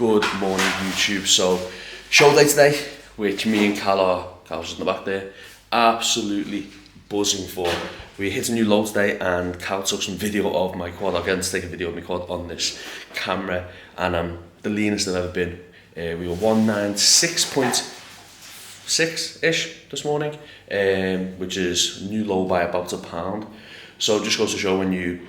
Good morning, YouTube. So, show day today, which me and Cal's just in the back there, absolutely buzzing for. We hit a new low today, and Cal took some video of my quad. I'll get him to take a video of my quad on this camera, and I'm the leanest I've ever been. We were 196.6-ish this morning, which is new low by about a pound. So it just goes to show when you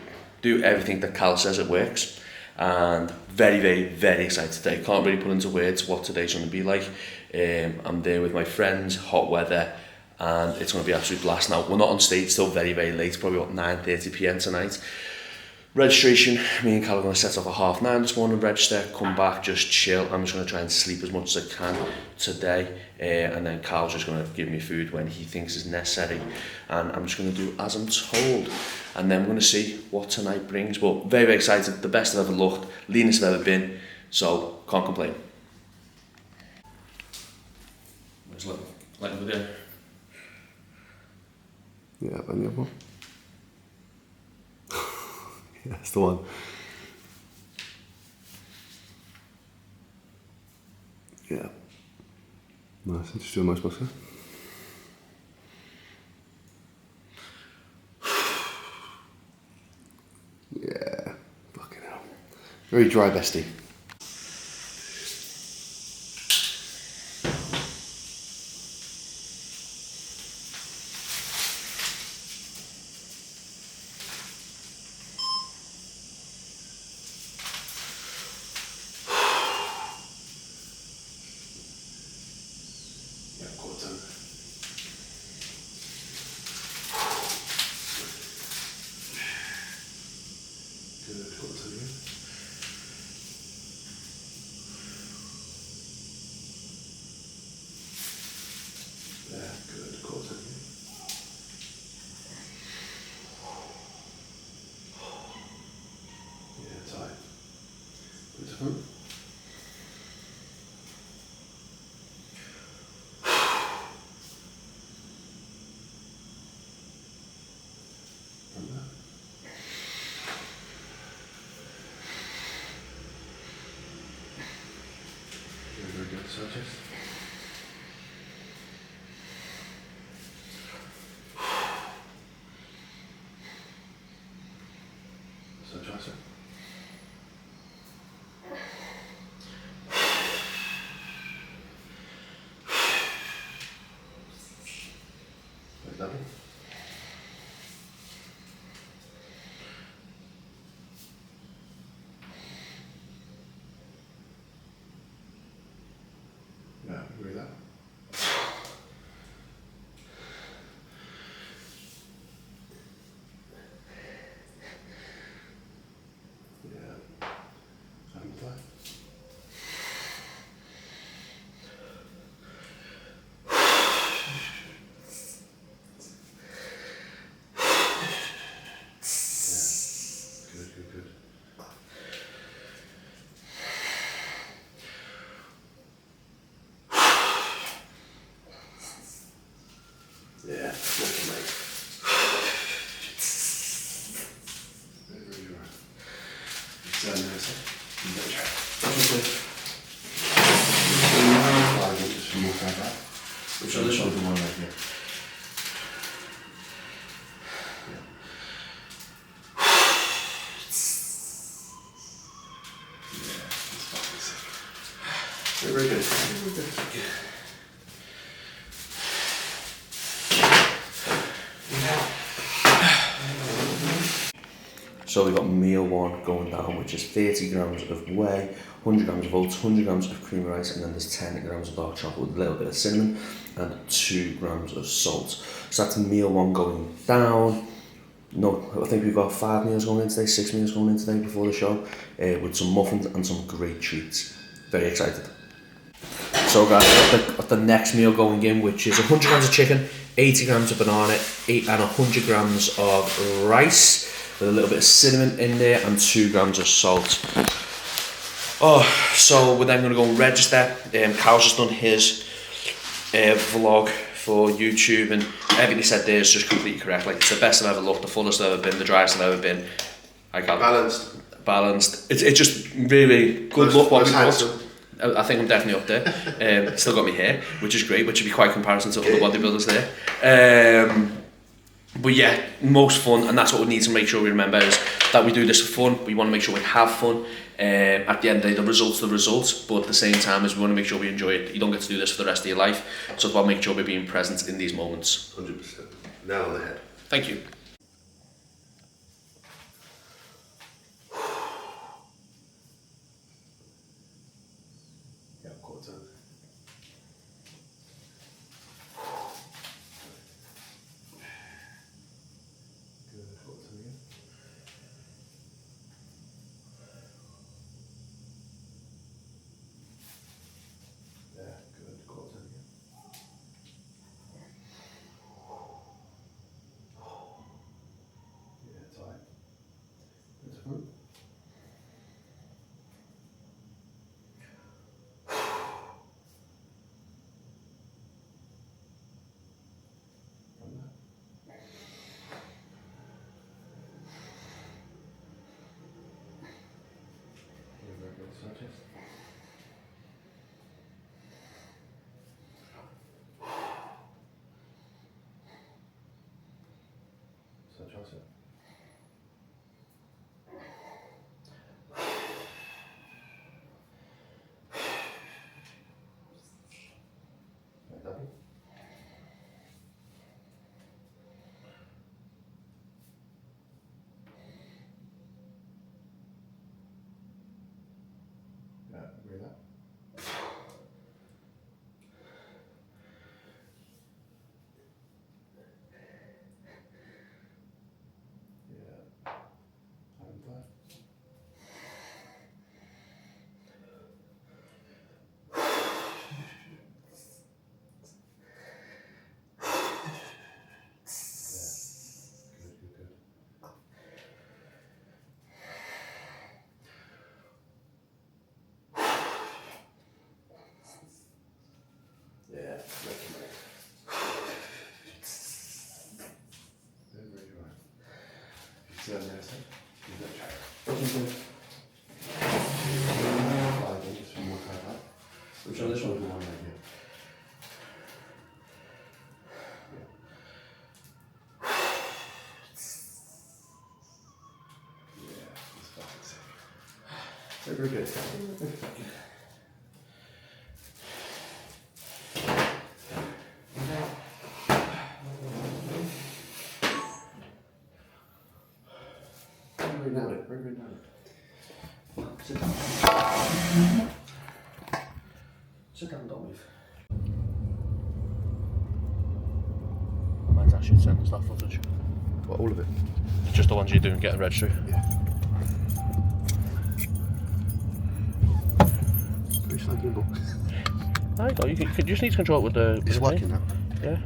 do everything that Cal says, it works. And very excited today. Can't really put into words what today's going to be like. I'm there with my friends, hot weather, and it's going to be absolute blast. Now, we're not on stage till very late, probably about 9:30 PM tonight. Registration, me and Cal are going to set off at 9:30 this morning, register, come back, just chill. I'm just going to try and sleep as much as I can today, and then Cal's just going to give me food when he thinks is necessary, and I'm just going to do as I'm told, and then we're going to see what tonight brings. But very excited, the best I've ever looked, leanest I've ever been, so can't complain. Let's let him go. Yeah, but the other one. Yeah, that's the one. Yeah. Nice, just doing my muscle. Yeah, fucking hell. Very dry, bestie. Very good, subject. So try it. Like that one. Yeah, agree with that. Yeah. Haven't I? Good. Yeah, awesome, mate. Very right. Stand there a sec. Just move like that. Which other shoulder one right here? Yeah. Yeah, that's fucking sick. Very good. So we've got meal one going down, which is 30 grams of whey, 100 grams of oats, 100 grams of cream rice, and then there's 10 grams of dark chocolate with a little bit of cinnamon and 2 grams of salt. So that's meal one going down. No, I think we've got 5 meals going in today, 6 meals going in today before the show, with some muffins and some great treats. Very excited. So guys, I've got the next meal going in, which is 100 grams of chicken, 80 grams of banana, and 100 grams of rice, with a little bit of cinnamon in there and 2 grams of salt. So we're then going to go and register. Cal's just done his vlog for YouTube, and everything he said there is just completely correct. Like, it's the best I've ever looked, the fullest I've ever been, the driest I've ever been. Balanced. It's just really good look what we got. I think I'm definitely up there. Still got my hair, which is great, which would be quite comparison to other bodybuilders there. But yeah, most fun, and that's what we need to make sure we remember, is that we do this for fun. We want to make sure we have fun. At the end of the day, the results, but at the same time, is we want to make sure we enjoy it. You don't get to do this for the rest of your life, so it's about making sure we're being present in these moments. 100%. Nail on the head. Thank you. Yeah, quarter turn. Good, quarter turn again. Yeah, good, quarter turn again. Yeah, tight. Good through. Very good, so just. So trust it. Double. Yeah, agree with that. Yeah. I'm glad. Good, good, good. Yeah, recommend. Very, very right. You see on the other side? Give that a try. Looking good. Just one more time up. Which one, this one? One right here. Yeah, that's fucking sick. Very, very good. Thank you. Very nailed it. Very, very nailed it. Sit down. Sit down, don't move. I might actually send us that footage. What, all of it? Just the ones you're doing, getting registry. Yeah. Pretty slow gimbal. There you go. You just need to control it with the. It's working now. Yeah.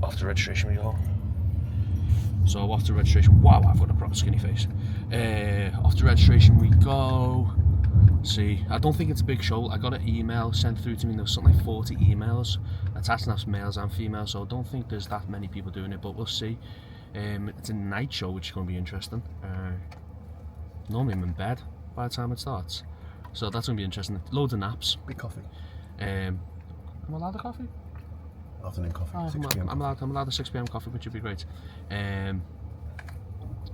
Off the registration we go. So off the registration. Wow, I've got a proper skinny face. Off the registration we go. See, I don't think it's a big show. I got an email sent through to me. There's something like 40 emails attached, and that's males and females. So I don't think there's that many people doing it, but we'll see. It's a night show, which is going to be interesting. Normally I'm in bed by the time it starts, so that's going to be interesting. Loads of naps. Big coffee. Am I allowed a coffee? Afternoon coffee. Oh, 6 p.m. I'm allowed a 6 p.m. coffee, which would be great.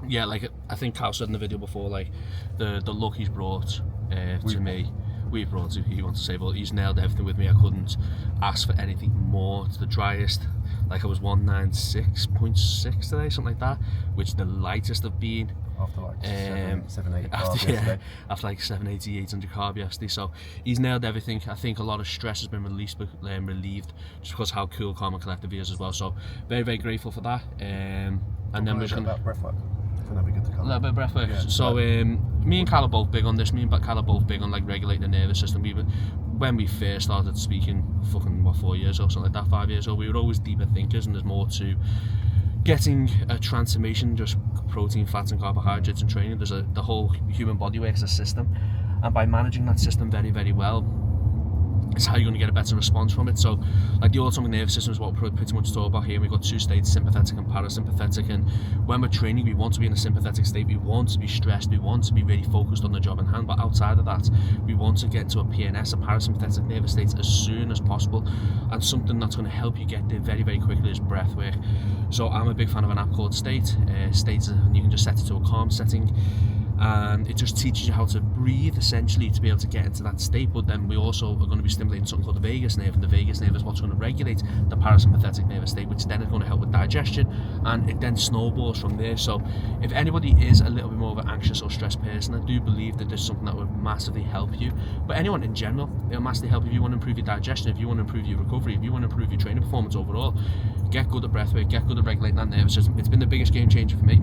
Yeah, like I think Cal said in the video before, like the look he's brought to me, he wants to say, well, he's nailed everything with me. I couldn't ask for anything more. It's the driest. Like I was 196.6 today, something like that, which the lightest I've been. After like 780 carbs yeah, after like 780, 800 carb yesterday. So he's nailed everything. I think a lot of stress has been relieved just because how cool, calm and collective he is as well. So very, very grateful for that. And then we're just going to breath work. I think that'd be good to come. A little bit of breath work. Yeah, so me and Cal are both big on this. Me and Cal are both big on like regulating the nervous system. When we first started speaking, fucking 4 years or something like that, 5 years old, we were always deeper thinkers, and there's more to getting a transformation, just protein, fats and carbohydrates and training. There's the whole human body works as a system, and by managing that system very, very well, it's how you're going to get a better response from it. So like the autonomic nervous system is what we're pretty much talking about here. We've got two states, sympathetic and parasympathetic, and when we're training we want to be in a sympathetic state, we want to be stressed, we want to be really focused on the job in hand, but outside of that we want to get to a PNS, a parasympathetic nervous state, as soon as possible. And something that's going to help you get there very, very quickly is breath work. So I'm a big fan of an app called State. States, and you can just set it to a calm setting, and it just teaches you how to breathe essentially to be able to get into that state. But then we also are going to be stimulating something called the vagus nerve, and the vagus nerve is what's going to regulate the parasympathetic nervous state, which then is going to help with digestion, and it then snowballs from there. So if anybody is a little bit more of an anxious or stressed person, I do believe that there's something that would massively help you. But anyone in general, it'll massively help if you want to improve your digestion, if you want to improve your recovery, if you want to improve your training performance overall. Get good at breathwork, get good at regulating that nervous system. It's been the biggest game changer for me.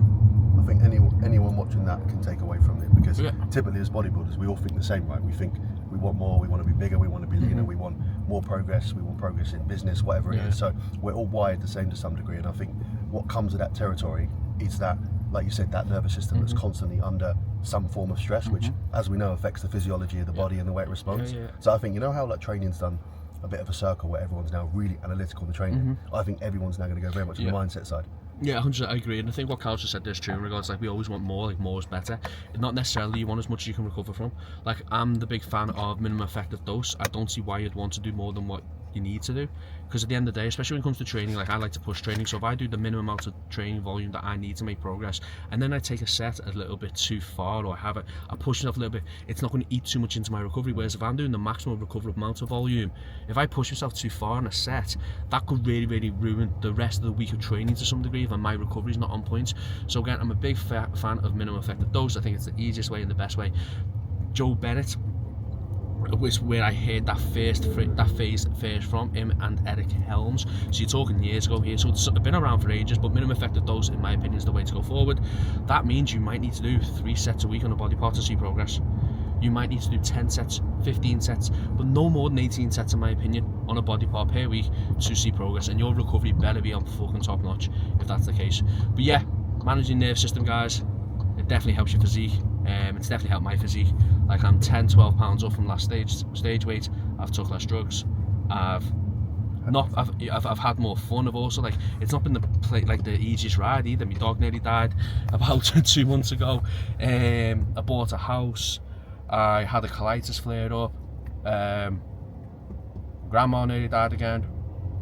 I think anyone watching that can take away from it, because typically as bodybuilders we all think the same, right? We think we want more, we want to be bigger, we want to be leaner, we want more progress, we want progress in business, whatever it is. So we're all wired the same to some degree, and I think what comes with that territory is that, like you said, that nervous system that's constantly under some form of stress, which, as we know, affects the physiology of the body and the way it responds. So I think, you know how like training's done a bit of a circle where everyone's now really analytical in the training, I think everyone's now going to go very much on the mindset side. Yeah, 100%, I agree, and I think what Carl just said there is true in regards, like, we always want more, like, more is better. Not necessarily you want as much as you can recover from. Like, I'm the big fan of minimum effective dose. I don't see why you'd want to do more than what you need to do, because at the end of the day, especially when it comes to training, like, I like to push training. So if I do the minimum amount of training volume that I need to make progress, and then I take a set a little bit too far, or I push myself a little bit, it's not going to eat too much into my recovery. Whereas if I'm doing the maximum recoverable amount of volume, if I push myself too far in a set, that could really, really ruin the rest of the week of training to some degree if my recovery is not on point. So again, I'm a big fan of minimum effective dose. I think it's the easiest way and the best way. Joe Bennett was where I heard that phase first from, him and Eric Helms. So you're talking years ago here, so it's been around for ages, but minimum effective dose, in my opinion, is the way to go forward. That means you might need to do 3 sets a week on a body part to see progress. You might need to do 10 sets, 15 sets, but no more than 18 sets, in my opinion, on a body part per week to see progress, and your recovery better be on fucking top notch if that's the case. But yeah, managing nerve system, guys, it definitely helps your physique. It's definitely helped my physique. Like, I'm 10-12 pounds up from last stage weight. I've took less drugs. I've had more fun. I've also, like, it's not been the easiest ride either. My dog nearly died about 2 months ago. I bought a house. I had a colitis flare up. Grandma nearly died again.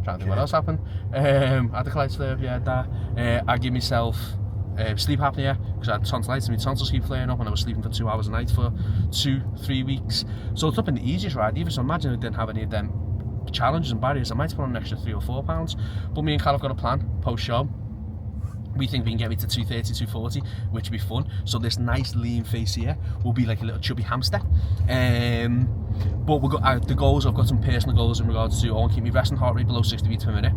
Trying to think what else happened. I had a colitis flare up, that. I give myself sleep apnea because I had tonsillitis, and my tonsils keep flaring up, and I was sleeping for 2 hours a night for 2-3 weeks. So it's not been the easiest ride either. So imagine I didn't have any of them challenges and barriers. I might put on an extra 3 or 4 pounds. But me and Cal have got a plan post show. We think we can get me to 230, 240, which would be fun. So this nice lean face here will be like a little chubby hamster. But we've got the goals. I've got some personal goals in regards to I want to keep my resting heart rate below 60 beats per minute.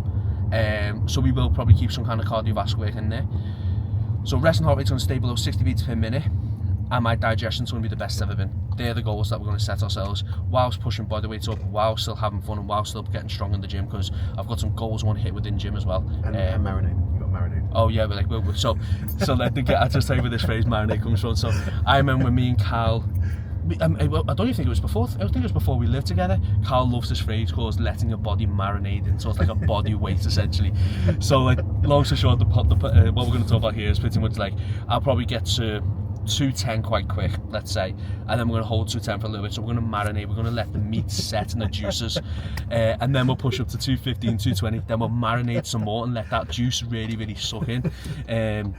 So we will probably keep some kind of cardiovascular work in there. So resting heart rate's going to stay below 60 beats per minute, and my digestion's going to be the best it's ever been. They're the goals that we're going to set ourselves, whilst pushing body weights up, while still having fun, and while still getting strong in the gym, because I've got some goals I want to hit within gym as well. And marinade. You got marinade. Oh yeah, but like so let the I just say where this phrase marinade comes from. So I remember when me and Cal, I don't even think it was before. I think it was before we lived together. Carl loves this phrase called letting your body marinate into sort of like a body weight, essentially. So, like, long story short, what we're going to talk about here is pretty much like I'll probably get to 210 quite quick, let's say, and then we're going to hold 210 for a little bit. So we're going to marinate, we're going to let the meat set and the juices, and then we'll push up to 215, 220, then we'll marinate some more and let that juice really, really suck in.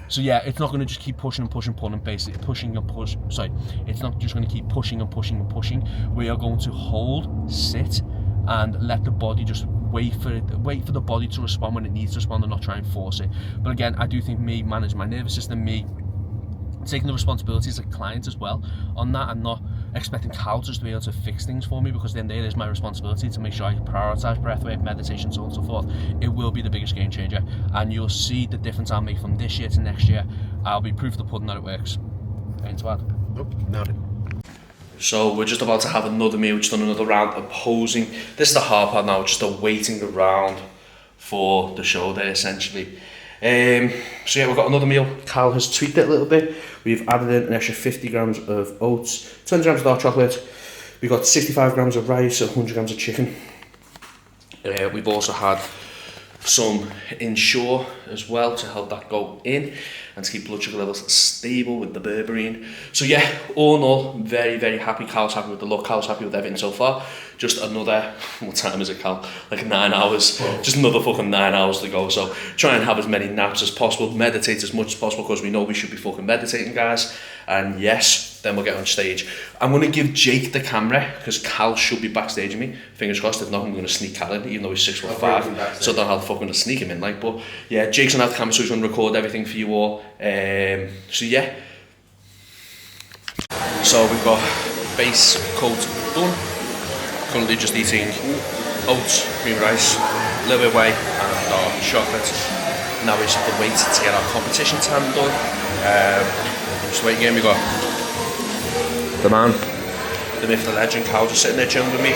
So yeah, it's not going to just keep pushing and pushing, pulling, basically pushing and push. Sorry, it's not just going to keep pushing and pushing and pushing. We are going to hold, sit, and let the body just wait for the body to respond when it needs to respond, and not try and force it. But again, I do think me managing my nervous system, me taking the responsibility as a client as well on that, and not expecting Cal just to be able to fix things for me, because then it is my responsibility to make sure I prioritise breathwork, meditation, so on and so forth. It will be the biggest game changer, and you'll see the difference I'll make from this year to next year. I'll be proof of the pudding that it works. Anything to add? Nope, nailed it. So we're just about to have another meal. We've just done another round of posing. This is the hard part now, just awaiting around for the show there, essentially. So yeah, we've got another meal. Cal has tweaked it a little bit. We've added in an extra 50 grams of oats, 20 grams of dark chocolate, We got 65 grams of rice, 100 grams of chicken. We've also had some Ensure as well to help that go in and to keep blood sugar levels stable with the berberine. So yeah, all in all, very, very happy. Cal's happy with the look, Cal's happy with everything so far. Just another, what time is it, Cal? Like 9 hours. Just another fucking 9 hours to go. So try and have as many naps as possible, meditate as much as possible, because we know we should be fucking meditating, guys. And yes, then we'll get on stage. I'm going to give Jake the camera because Cal should be backstage with me. Fingers crossed. If not, I'm going to sneak Cal in, even though he's 6'5", so I don't know how the fuck I'm going to sneak him in. Like, but yeah, Jake's going to have the camera, so he's going to record everything for you all. So yeah. So we've got base coat done. Currently just eating oats, green rice, a little bit of whey and our chocolate. Now we just have to wait to get our competition time done. Just waiting in, we got the man, the myth, the legend, Cal just sitting there chilling with me.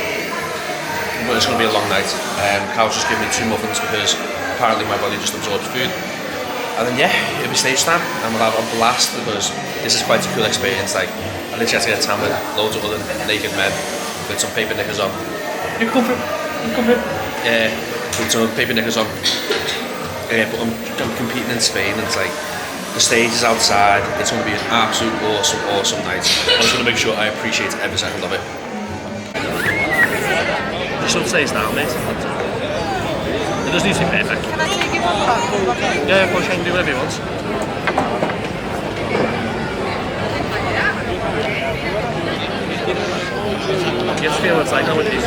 But it's going to be a long night. Cal's just giving me 2 muffins because apparently my body just absorbs food. And then yeah, it'll be stage time and we'll have a blast because this is quite a cool experience. Like, I literally had to get a tan with loads of other naked men with some paper knickers on. You come from? Yeah, with some paper knickers on. But I'm competing in Spain and it's like, the stage is outside, it's going to be an absolute awesome night. I'm just going to make sure I appreciate every second of it. The sun stays down, mate. It doesn't need to be perfect. Can I take it back? Yeah, of course, you can do whatever you want. You just feel what it's like nowadays.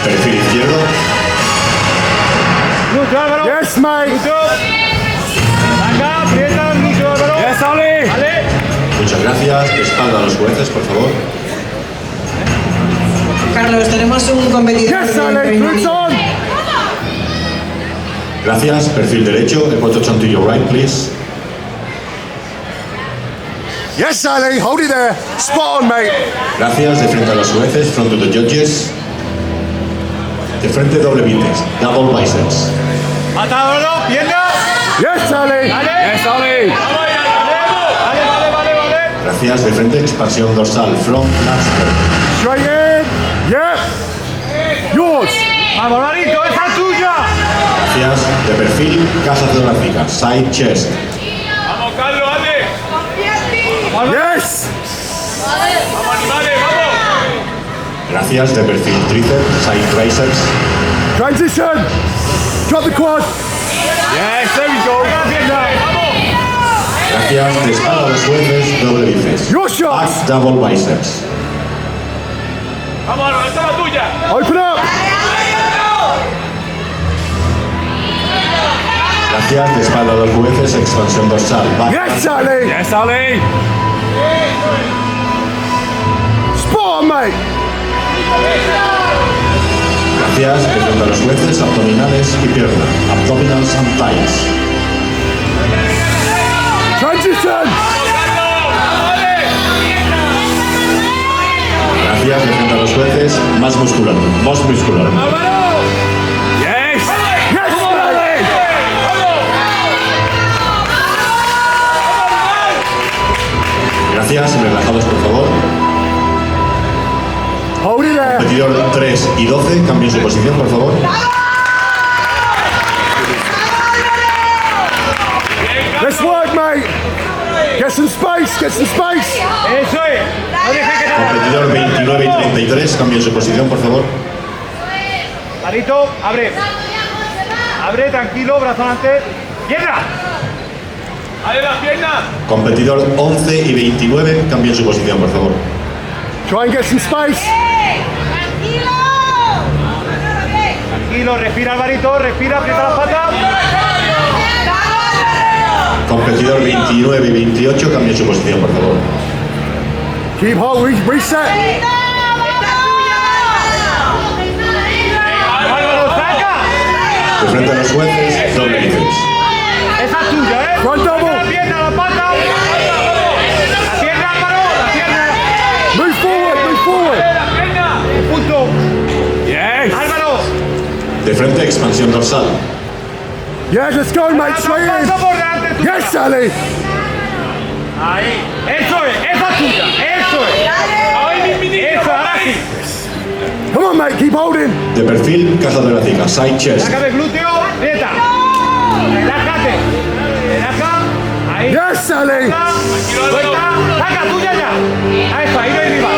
Perfil izquierdo. Yes, mate. Yes, Ali. Muchas gracias. Espalda a los jueces, por favor. Carlos, tenemos un competidor. Yes, Ali. Boots on. Gracias. Perfil derecho. El photo on to your right, please. Yes, Ali. Hold it there. Spot on, mate. Gracias. De frente a los jueces. Front to the judges. De frente doble bíceps. Double biceps. ¡Atadolo! ¡Piernas! Yes, Ali. Yes, Ali. Gracias. De frente expansión dorsal. Front lateral. Straight in. Yep. Yours. ¡Vamos, Larito! ¡Esa es tuya! Gracias. De perfil. Casa torácica. Side chest. ¡Vamos, Carlos! ¡Ande! Yes. ¡Vamos, animales! ¡Vamos! Gracias. De perfil tríceps. Side triceps. Transition. Drop the quad. Yes, there we go. Gracias. De espalda a los jueces. Doble bíceps. Your shots. Back double biceps. ¡Vamos, esa es la tuya! Open up. Gracias. De espalda a los jueces. Expansión dorsal. Back. Yes, Ali. ¡Yes, Ali! Spot on, mate. Gracias, de frente a los jueces, abdominales y pierna. Abdominals and thighs. Transition. Gracias, de frente a los jueces, más muscular. Más muscular. Yes. Yes. Gracias, relajados por favor. Hold it there. Competidor 3 y 12, cambien su posición por favor. Let's work, mate. Get some space. Get some space. Eso es. No dejes que nada. Competidor 29 y 33, cambien su posición por favor. Marito, abre. Abre, tranquilo, brazo adelante. ¡Pierna! ¡Abre las piernas! Competidor 11 y 29, cambien su posición por favor. Try and get some space. Tranquilo, respira, Alvarito, respira, aprieta las patas. Competidor 29 y 28, cambien su posición por favor. Keep hold, reset. Álvaro, saca. De frente a los jueces, doble bíceps. Esa es tuya, ¿eh? Front double. Saca la pierna, la pata. La pierna, Álvaro, la pierna. Move forward. La pierna. Punto. Yes. Álvaro. De frente, expansión dorsal. Yeah, let's go, mate. Straight in. Paso por delante tuya. Yes, Sally. Ahí. Eso es, esa es tuya. Eso es. Eso, ahora sí. Come on, mate. Keep holding. De perfil, caja torácica, side chest. Saca de glúteo, dieta. Relájate. Relaja. Ahí. Yes, Sally. Suelta. Saca tuya ya. A eso, ahí no hay rival.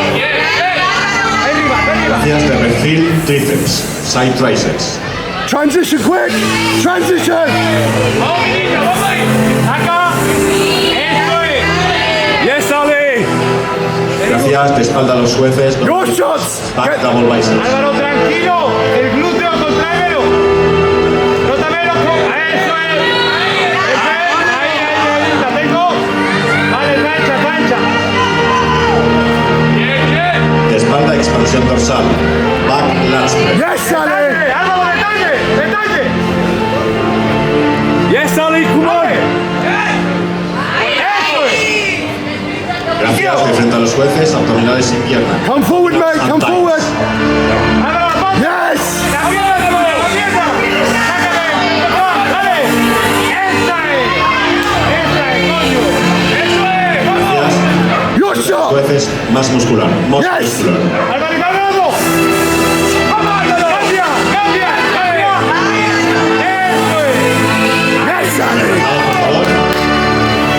Hay rival. Gracias, de perfil, tríceps, side triceps. Transition quick. Transition. Vamos, mi niño, vamos ahí. Saca. Eso es. Yes, Sally. Gracias, de espalda a los jueces. Your shots. Back double biceps. Álvaro, tranquilo. El glúteo, contráemelo. Rótamelo. Eso es. Eso es. Ahí. La tengo. Vale, plancha. Bien. De espalda, expansión dorsal. Back lat spread. Yes, Sally. Álvaro, detalle. Yes, Sally. Come on. Eso es. Gracias, de frente a los jueces, abdominales y pierna. Come forward, mate. Come forward. Álvaro, la pata. Yes. La pierna. Sácale. Dale. Esa es, coño. Eso es. Vamos. Gracias, Your shot. jueces, más muscular. Más Yes. muscular. Álvaro, vamos. Cambia. Eso es. Yes, Sally. Por favor.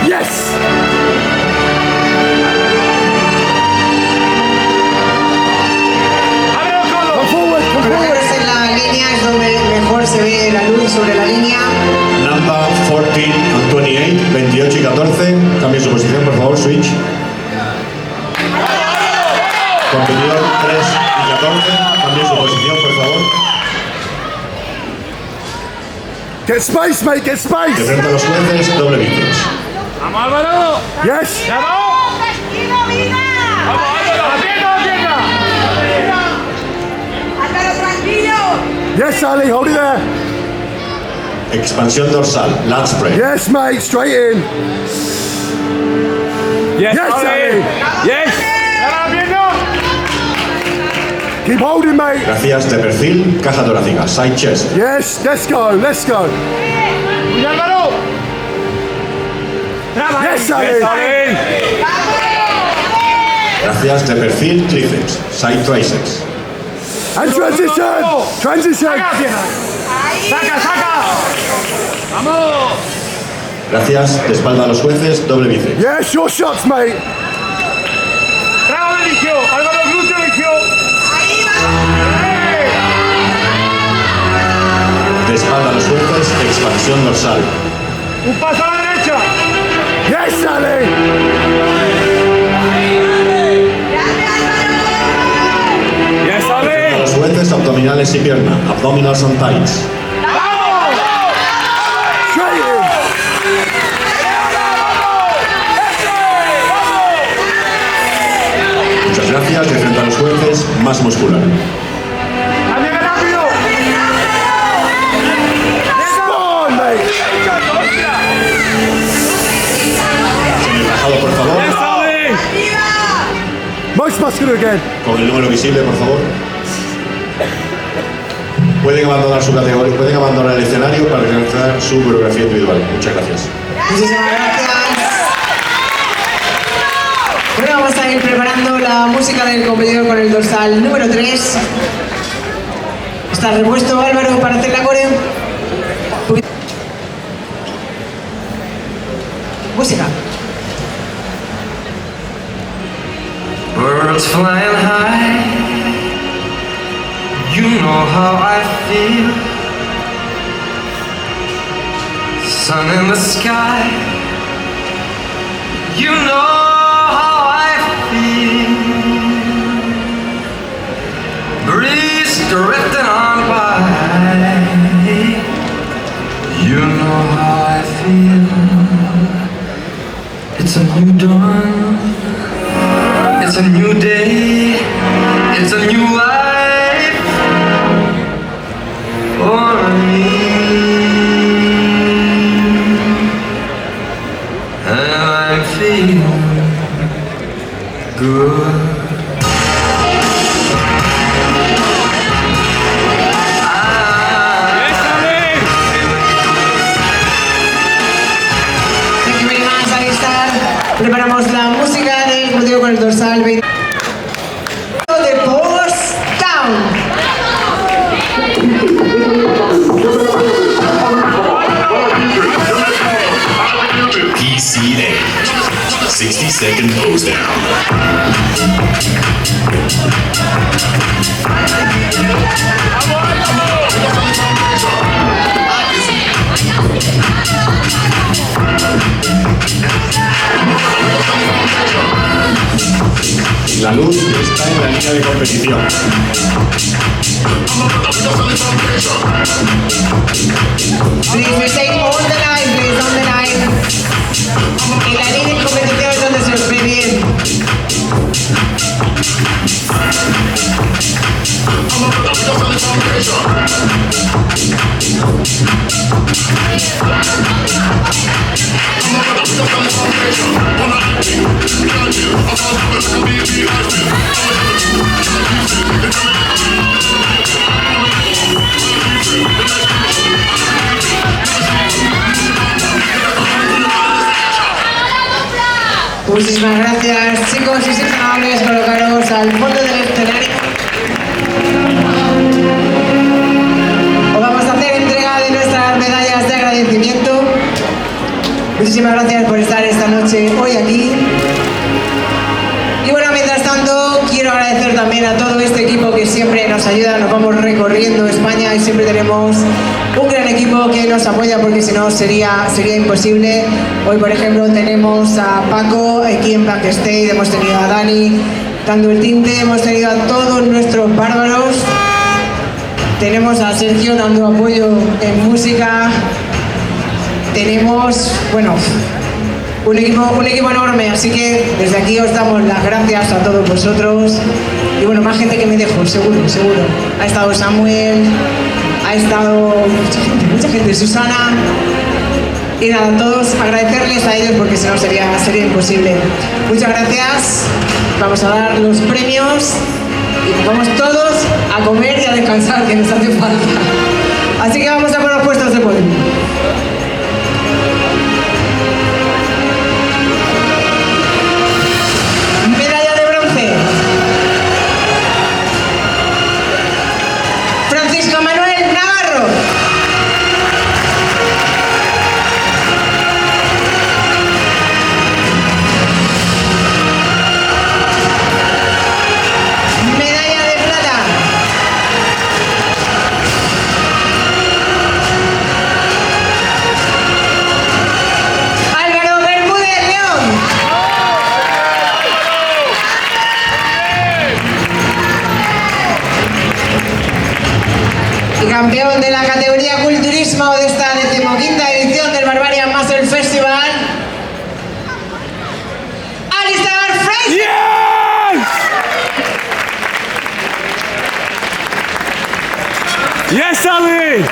Yes. Ábrelo Come todo. forward. Come forward. Colocarse en la línea es donde mejor se ve la luz sobre la línea. Number 14 and 28, 28 y 14. Cambien su posición, por favor, switch. Competidor 3 y 14. Cambien su posición, por favor. Get space, mate. Get De space. frente a los jueces, doble bíceps. Vamos, Álvaro. Yes. ¡Ya vamos! ¡Vamos, Álvaro! ¡La pierna! Yes, Sally. Hold it there. Expansión dorsal, lat spread. Yes, mate. Straight in. Yes, Sally. Yes. ¡Ya la pierna! Keep holding, mate. Gracias, de perfil, caja torácica, side chest. Yes. Let's go. Let's go. ¡Y Álvaro! ¡Traba! Yes, Sally. Gracias, de perfil, tríceps, side triceps. And transition. Transition. ¡Saca la pierna! ¡Saca! ¡Vamos! Gracias, de espalda a los jueces, doble bíceps. Yes, your shots, mate. ¡Traba eligió! ¡Álvaro glúteo eligió! De espalda a los jueces, expansión dorsal. ¡Un paso a la derecha! Yes, Sally. Yes, A Sally. los jueces, abdominales y pierna. Abdominals and thighs. Straight in. Muchas gracias, de frente a los jueces, más muscular. ¡Cambia rápido! Most muscular again. Con el número visible, por favor. Pueden abandonar su categoría, pueden abandonar el escenario para realizar su coreografía individual. Muchas gracias. Muchísimas gracias. Bueno, vamos a ir preparando la música del competidor con el dorsal número 3. ¿Estás repuesto, Álvaro, para hacer la coreo? Música. Birds flying high, you know how I feel. Sun in the sky, you know how I feel. Breeze drifting on by, you know how I feel. It's a new dawn, it's a new day, it's a new life for me. And I'm feeling good. Preparamos la música del competidor con el dorsal 20 de Post Town. PCA 60-second pose down. La luz está en la línea de competición. Please, we stay on the line, please, on the line. En la línea de competición es donde se os ve bien. Muchísimas gracias, chicos, y si son amables, colocaros al fondo del escenario. Os vamos a hacer entrega de nuestras medallas de agradecimiento. Muchísimas gracias por estar esta noche hoy aquí. Y bueno, mientras tanto, quiero agradecer también a todo este equipo que siempre nos ayuda. Nos vamos recorriendo España y siempre tenemos un gran equipo que nos apoya, porque si no sería imposible. Hoy, por ejemplo, tenemos a Paco aquí en backstage, hemos tenido a Dani dando el tinte, hemos tenido a todos nuestros bárbaros, tenemos a Sergio dando apoyo en música, tenemos, bueno, un equipo enorme, así que desde aquí os damos las gracias a todos vosotros. Y bueno, más gente que me dejo, seguro. Ha estado Samuel, ha estado mucha gente, Susana. Y nada, todos agradecerles a ellos, porque si no sería imposible. Muchas gracias. Vamos a dar los premios y vamos todos a comer y a descansar, que nos hace falta. Así que vamos a por los puestos de podio. Medalla de bronce. Francisco Manuel Navarro. Medalla de plata. Álvaro Bermúdez León. Y campeón de la categoría Culturismo de esta 15ª edición del Barbarian Muscle Festival, Alistair Fraser. Yes, Ali!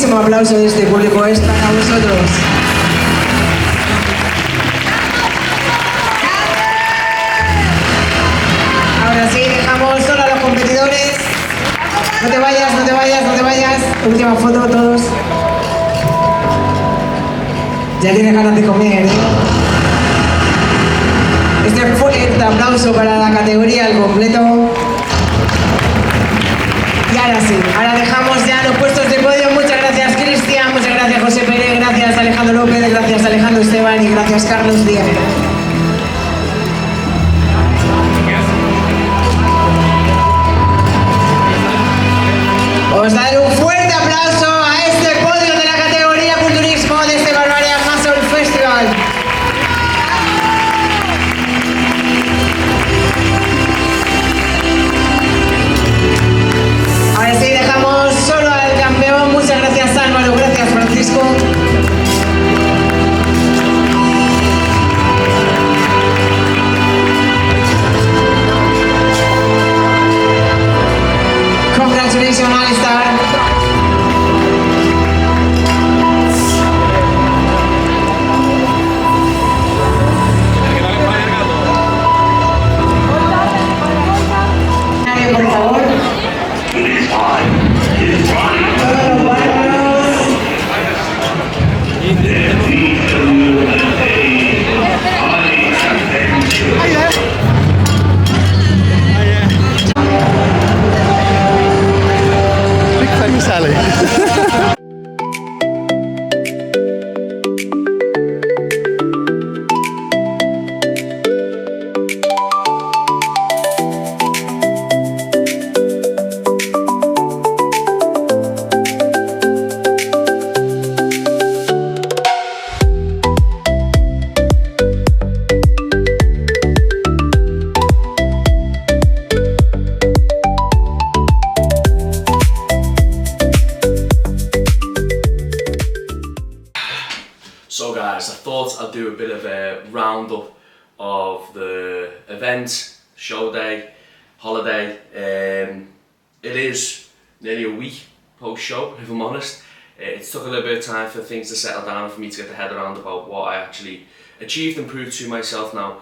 fuertísimo aplauso de este público es para vosotros. Ahora sí, dejamos solo a los competidores. No te vayas, no te vayas, no te vayas. Última foto, todos. Ya tienes ganas de comer, ¿eh? Este fuerte aplauso para la categoría al completo. Y ahora sí, ahora dejamos ya los puestos de podio. Muchas gracias Cristian, muchas gracias José Pérez, gracias Alejandro López, gracias Alejandro Esteban y gracias Carlos Díaz. Vamos a dar un fuerte aplauso a este podio de la categoría culturismo de este Barbarian Muscle Festival. Ahora sí, dejamos solo al campeón. Muchas gracias Álvaro, gracias Francisco. Congratulations, Alistair. Por favor. Todos los bárbaros. Big famous Ali. So guys, I thought I'd do a bit of a roundup of the event, show day, holiday. It is nearly a week post-show, if I'm honest. It took a little bit of time for things to settle down and for me to get the head around about what I actually achieved and proved to myself now.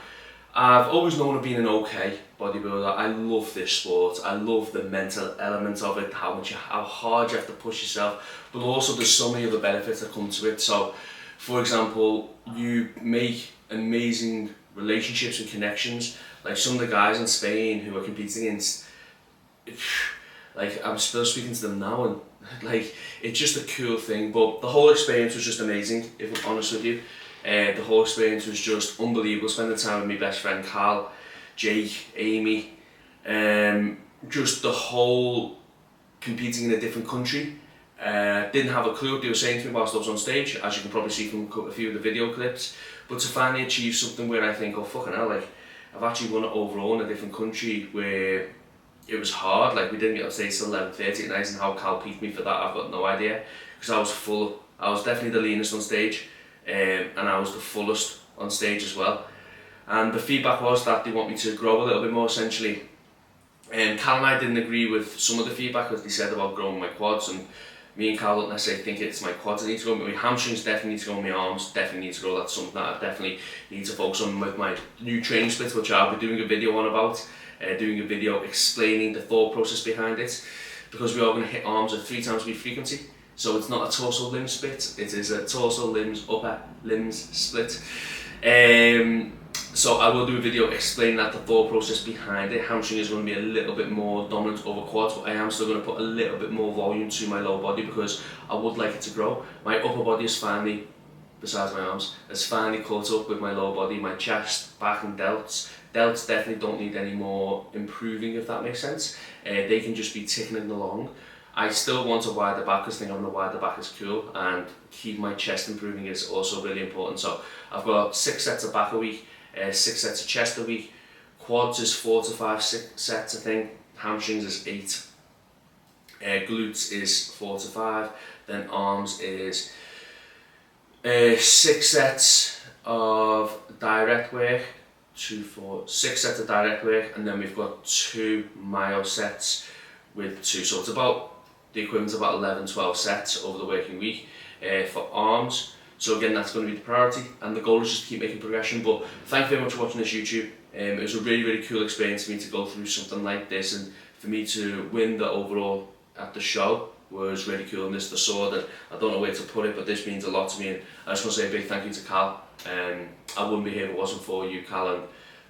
I've always known I've been an okay bodybuilder. I love this sport. I love the mental element of it, how hard you have to push yourself, but also there's so many other benefits that come to it. So, for example, you make amazing relationships and connections. Like some of the guys in Spain who are competing against, like I'm still speaking to them now, and like it's just a cool thing. But the whole experience was just amazing, if I'm honest with you. The whole experience was just unbelievable. Spending time with my best friend Carl, Jake, Amy, just the whole competing in a different country. Didn't have a clue what they were saying to me whilst I was on stage, as you can probably see from a few of the video clips. But to finally achieve something where I think, oh fucking hell, like I've actually won it overall in a different country where it was hard. Like we didn't get on stage till 11:30 at night, and how Cal peaked me for that, I've got no idea, because I was full. I was definitely the leanest on stage, and I was the fullest on stage as well. And the feedback was that they want me to grow a little bit more, essentially. Cal and I didn't agree with some of the feedback that they said about growing my quads, and me and Carl don't necessarily think it's my quads that need to grow. My hamstrings definitely need to grow, my arms definitely need to grow. That's something that I definitely need to focus on with my new training split, which I'll be doing a video on about, doing a video explaining the thought process behind it, because we are going to hit arms at 3 times speed frequency. So it's not a torso limb split, it is a torso limbs, upper limbs split. So I will do a video explaining that, the thought process behind it. Hamstring is going to be a little bit more dominant over quads, but I am still going to put a little bit more volume to my lower body because I would like it to grow. My upper body is finally, besides my arms, has finally caught up with my lower body. My chest, back and delts. Delts definitely don't need any more improving, if that makes sense. They can just be ticking along. I still want to wire the back because I think having a wire the back is cool, and keep my chest improving is also really important. So I've got 6 sets of back a week, 6 sets of chest a week. Quads is 4 to 5 sets, I think. Hamstrings is 8. Glutes is 4 to 5. Then arms is 6 sets of direct work. 2, 4, 6 sets of direct work, and then we've got 2 myo sets with 2. So it's about the equivalent of about 11-12 sets over the working week for arms. So again, that's going to be the priority, and the goal is just to keep making progression. But thank you very much for watching this YouTube. It was a really cool experience for me to go through something like this, and for me to win the overall at the show was really cool. And this is the sword, and I don't know where to put it, but this means a lot to me. And I just want to say a big thank you to Cal. I wouldn't be here if it wasn't for you, Cal, and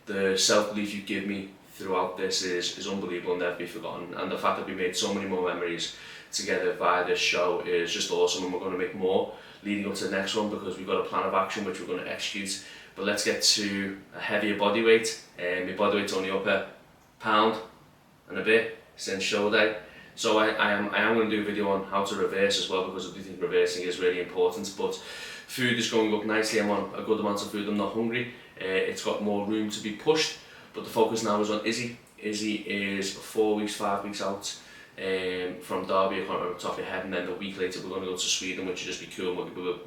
the self-belief you give me throughout this is unbelievable and never be forgotten. And the fact that we made so many more memories together via this show is just awesome, and we're going to make more leading up to the next one, because we've got a plan of action which we're going to execute. But let's get to a heavier body weight. My body weight's only up a pound and a bit since show day. So I am going to do a video on how to reverse as well, because I do think reversing is really important. But food is going up nicely. I'm on a good amount of food. I'm not hungry. It's got more room to be pushed. But the focus now is on Izzy. Izzy is 5 weeks out from Derby, I can't remember off the top of your head, and then the week later we're going to go to Sweden, which will just be cool.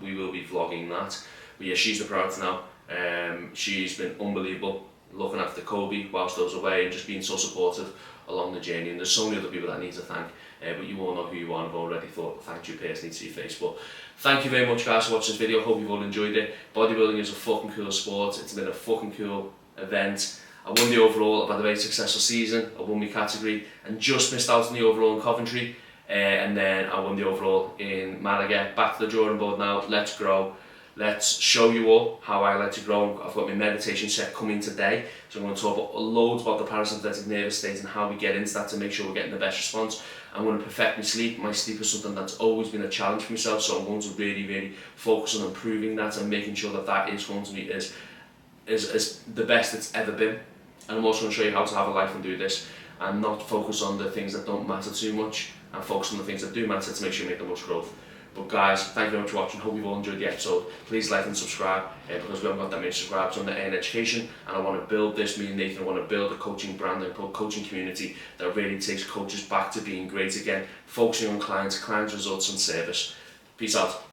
We will be vlogging that. But yeah, she's the priority now. She's been unbelievable, looking after Kobe whilst I was away and just being so supportive along the journey. And there's so many other people that I need to thank, but you all know who you are, and I've already thanked you personally to your face. But thank you very much, guys, for watching this video. Hope you've all enjoyed it. Bodybuilding is a fucking cool sport. It's been a fucking cool event. I won the overall. I've had a very successful season. I won my category and just missed out on the overall in Coventry. And then I won the overall in Malaga. Back to the drawing board now. Let's grow. Let's show you all how I like to grow. I've got my meditation set coming today. So I'm going to talk loads about the parasympathetic nervous state and how we get into that to make sure we're getting the best response. I'm going to perfect my sleep. My sleep is something that's always been a challenge for myself. So I'm going to really focus on improving that and making sure that that is going to be is the best it's ever been. And I'm also going to show you how to have a life and do this, and not focus on the things that don't matter too much, and focus on the things that do matter to make sure you make the most growth. But guys, thank you very much for watching. Hope you've all enjoyed the episode. Please like and subscribe, because we haven't got that many subscribers on the Earn Education, and I want to build this. Me and Nathan, I want to build a coaching brand and coaching community that really takes coaches back to being great again, focusing on clients, results and service. Peace out.